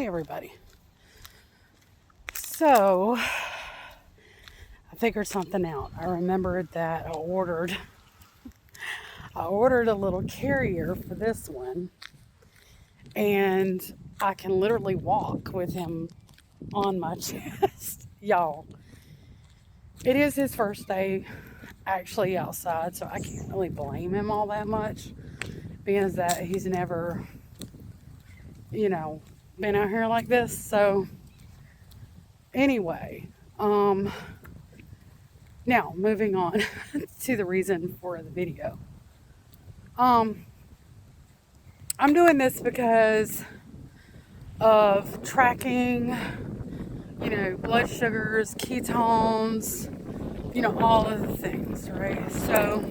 Hey everybody. So, I figured something out. I remembered that I ordered a little carrier for this one, and I can literally walk with him on my chest. Y'all, it is his first day actually outside, so I can't really blame him all that much, being that he's never, been out here like this. So anyway, now moving on to the reason for the video. I'm doing this because of tracking, blood sugars, ketones, all of the things, right? So,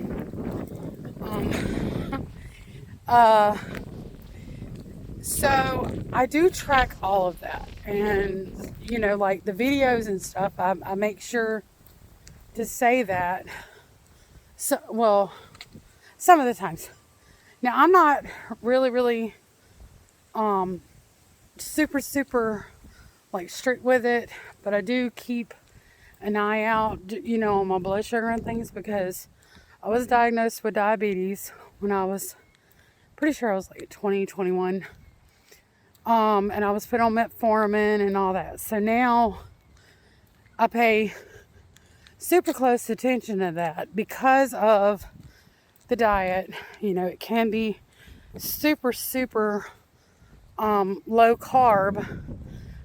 so I do track all of that, and like the videos and stuff, I make sure to say that. So, well, some of the times. Now, I'm not really super like strict with it, but I do keep an eye out, on my blood sugar and things, because I was diagnosed with diabetes when I was pretty sure I was like 20, 21. And I was put on metformin and all that. So now I pay super close attention to that because of the diet. It can be super low carb,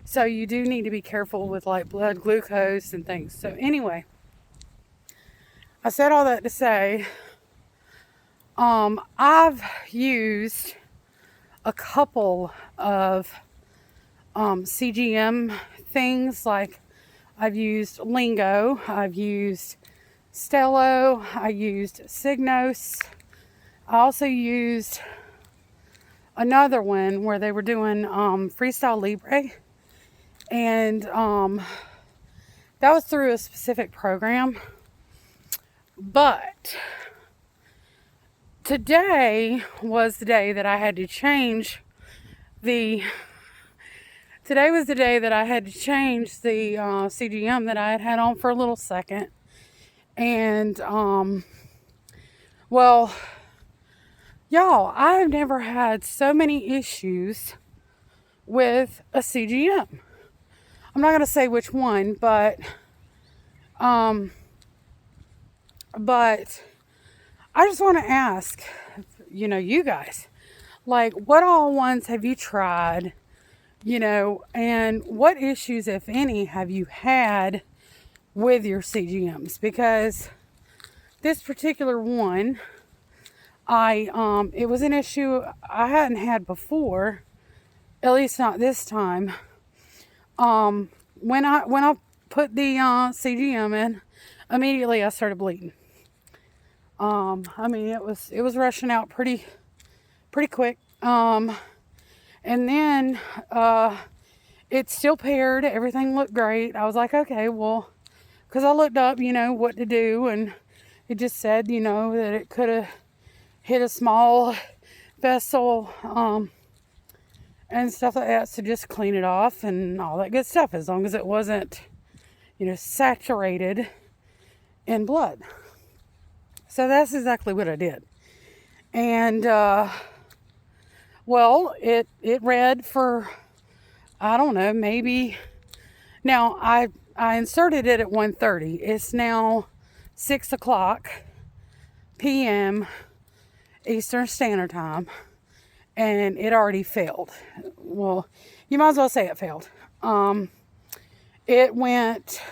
so you do need to be careful with like blood glucose and things. So anyway, I said all that to say, I've used a couple of CGM things. Like I've used Lingo, I've used Stello, I used Signos. I also used another one where they were doing Freestyle Libre, and that was through a specific program. But today was the day that I had to change the CGM that I had on for a little second. And well, y'all, I've never had so many issues with a CGM. I'm not gonna say which one, but I just want to ask, you guys, like, what all ones have you tried, and what issues, if any, have you had with your CGMs? Because this particular one, it was an issue I hadn't had before, at least not this time. When I put the CGM in, immediately I started bleeding. It was rushing out pretty quick. And then it still paired. Everything looked great. I was like, okay, well, because I looked up, what to do, and it just said, that it could have hit a small vessel, and stuff like that. So just clean it off and all that good stuff, as long as it wasn't, saturated in blood. So that's exactly what I did. And, well, it read for, I don't know, maybe, now I inserted it at 1:30. It's now 6 o'clock p.m. Eastern Standard Time, and it already failed. Well, you might as well say it failed. It went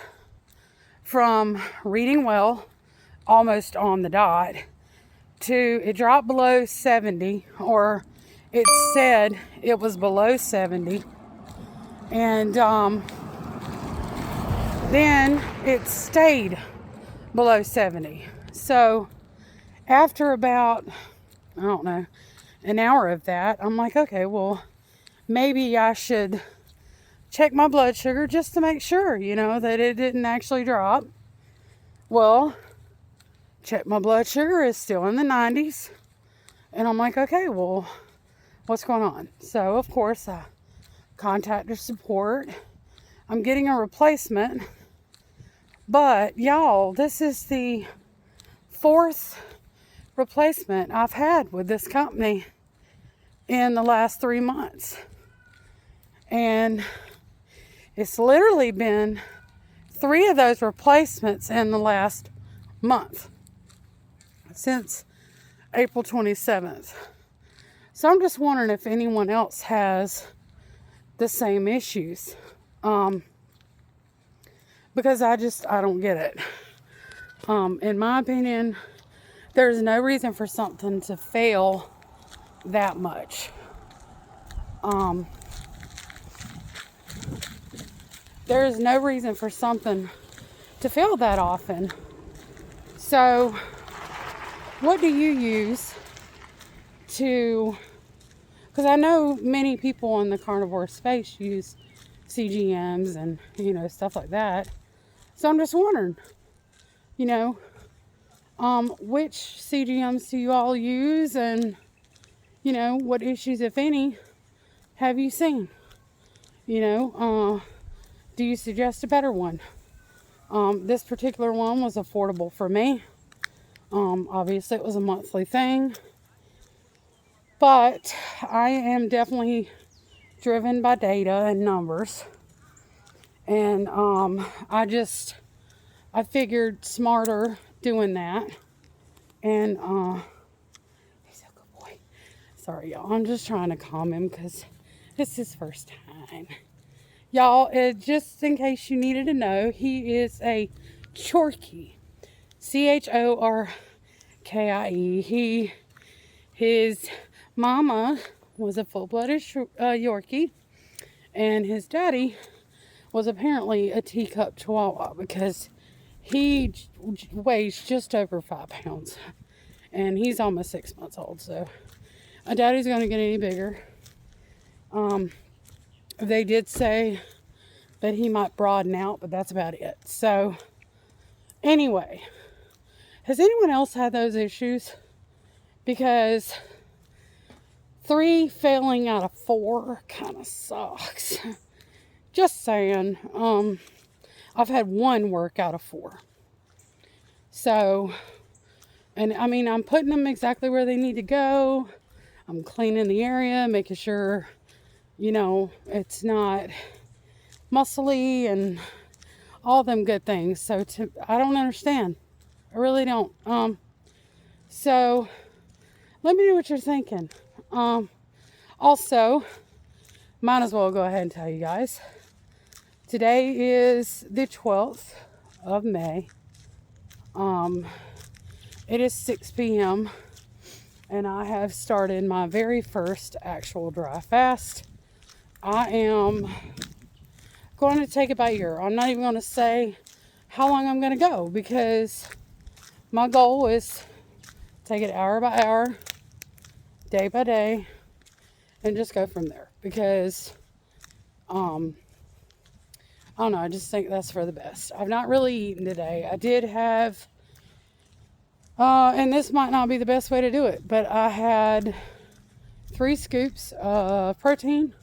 from reading well, almost on the dot, to it dropped below 70, or it said it was below 70, and then it stayed below 70. So after about, I don't know, an hour of that, I'm like, okay, well, maybe I should check my blood sugar just to make sure, that it didn't actually drop. Well, check my blood sugar, is still in the 90s. And I'm like, okay, well, what's going on? So, of course, I contacted support. I'm getting a replacement. But y'all, this is the 4th replacement I've had with this company in the last 3 months. And it's literally been 3 of those replacements in the last month, since April 27th. So I'm just wondering if anyone else has the same issues. Because I don't get it. In my opinion, there's no reason for something to fail that much. There's no reason for something to fail that often. So, what do you use to, because I know many people in the carnivore space use CGMs and, stuff like that. So I'm just wondering, which CGMs do you all use, and, what issues, if any, have you seen? Do you suggest a better one? This particular one was affordable for me. Obviously it was a monthly thing, but I am definitely driven by data and numbers. And I figured smarter doing that. And he's a good boy. Sorry, y'all. I'm just trying to calm him because it's his first time. Y'all, just in case you needed to know, he is a Chorkie. Chorkie. His mama was a full-blooded Yorkie, and his daddy was apparently a teacup Chihuahua, because he weighs just over 5 pounds, and he's almost 6 months old. So, daddy's gonna get any bigger. They did say that he might broaden out, but that's about it. So, anyway, has anyone else had those issues? Because 3 failing out of 4 kind of sucks. Just saying. I've had 1 work out of 4. So, and I mean, I'm putting them exactly where they need to go. I'm cleaning the area, making sure, it's not muscly and all them good things. So I don't understand. I really don't. So let me know what you're thinking. Also, might as well go ahead and tell you guys. Today is the 12th of May. It is 6 p.m. and I have started my very first actual dry fast. I am going to take it by ear. I'm not even going to say how long I'm going to go, because my goal is take it hour by hour, day by day, and just go from there. Because, I don't know, I just think that's for the best. I've not really eaten today. I did have, and this might not be the best way to do it, but I had 3 scoops of protein.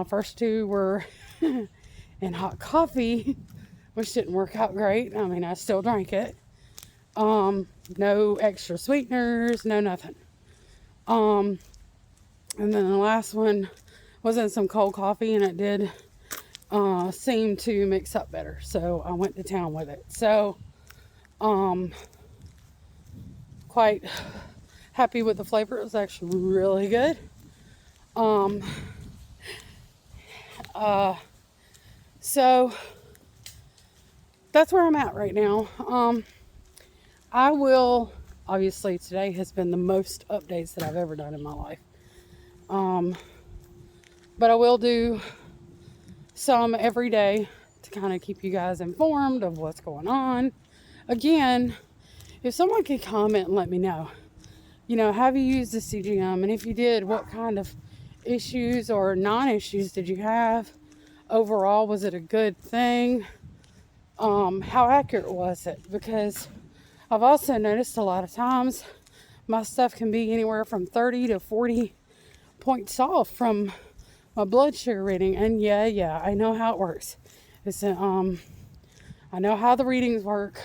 First 2 were in hot coffee, which didn't work out great. I mean, I still drank it. No extra sweeteners, no nothing. And then the last one was in some cold coffee, and it did seem to mix up better. So I went to town with it. So, quite happy with the flavor. It was actually really good. So that's where I'm at right now. I will, obviously today has been the most updates that I've ever done in my life. But I will do some every day to kind of keep you guys informed of what's going on. Again, if someone could comment and let me know, have you used the CGM? And if you did, what kind of issues or non-issues did you have? Overall, was it a good thing? How accurate was it? Because I've also noticed a lot of times my stuff can be anywhere from 30 to 40 points off from my blood sugar reading. And yeah, I know how it works. I know how the readings work.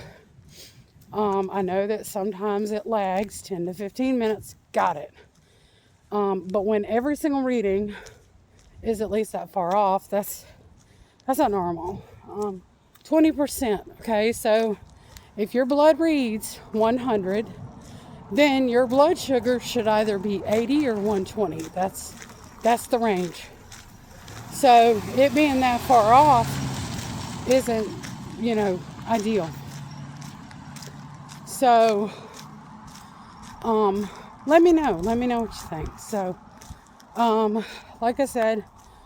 I know that sometimes it lags 10 to 15 minutes. Got it. But when every single reading is at least that far off, that's not normal. 20%. Okay, so if your blood reads 100, then your blood sugar should either be 80 or 120. That's the range. So it being that far off isn't, ideal. So let me know what you think. So like I said,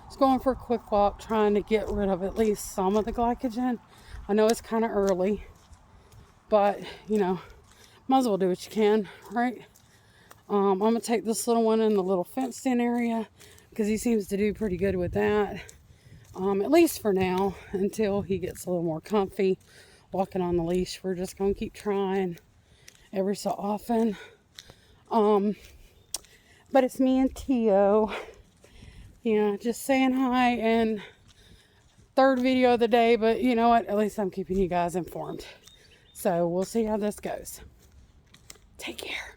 just going for a quick walk, trying to get rid of at least some of the glycogen. I know it's kind of early, but might as well do what you can, right? I'm gonna take this little one in the little fenced in area because he seems to do pretty good with that, at least for now, until he gets a little more comfy walking on the leash. We're just gonna keep trying every so often. But it's me and Tio, just saying hi, and third video of the day, but you know what, at least I'm keeping you guys informed. So we'll see how this goes. Take care.